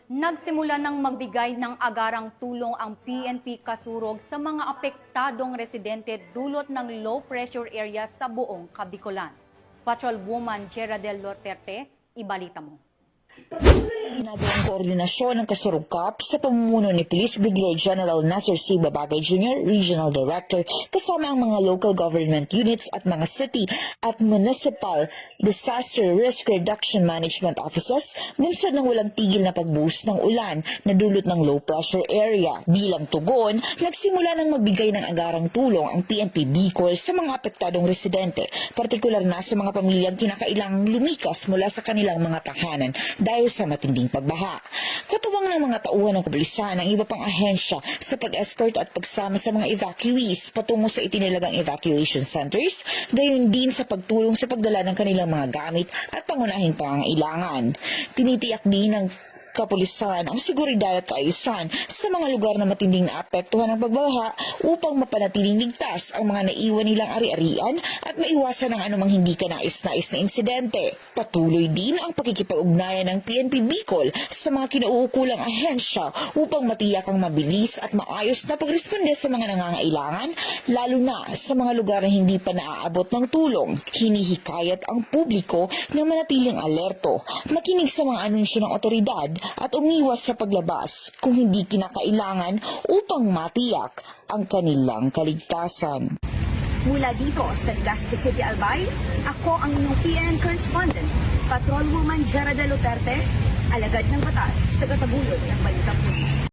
Nagsimula ng magbigay ng agarang tulong ang PNP Kasurog sa mga apektadong residente dulot ng low pressure area sa buong Kabikulan. Patrolwoman Geraldel Duterte, ibalita mo. Ginagawang koordinasyon ng Kasurugkap sa pamumuno ni Police Brigadier General Nasser C. Babagay Jr., Regional Director, kasama ang mga local government units at mga city at municipal disaster risk reduction management offices bunsod ng walang tigil na pagbuhos ng ulan na dulot ng low pressure area. Bilang tugon, nagsimula ng magbigay ng agarang tulong ang PNP Bicol sa mga apektadong residente, partikular na sa mga pamilyang kinakailangang lumikas mula sa kanilang mga tahanan dahil sa matinding pagbaha. Katuwang ng mga tauhan ng kapulisan ang iba pang ahensya sa pag-escort at pagsama sa mga evacuees patungo sa itinilagang evacuation centers, gayon din sa pagtulong sa pagdala ng kanilang mga gamit at pangunahing pangangailangan. Tinitiyak din ng kapulisan ang seguridad at kaayusan sa mga lugar na matinding naapektuhan ng pagbaha upang mapanatiling ligtas ang mga naiwan nilang ari-arian at maiwasan ang anumang hindi kanais-nais na insidente. Patuloy din ang pakikipag-ugnayan ng PNP Bicol sa mga kinauukulang ahensya upang matiyak ang mabilis at maayos na pagresponde sa mga nangangailangan, lalo na sa mga lugar na hindi pa naaabot ng tulong. Hinihikayat ang publiko na manatiling alerto, makinig sa mga anunsyo ng otoridad at umiwas sa paglabas kung hindi kinakailangan upang matiyak ang kanilang kaligtasan. Mula dito sa Legazpi City, Albay, ako ang inyong PNN correspondent, Patrolwoman Geraldel Duterte, alagad ng batas, tagataguyod ng Balitang Pulis.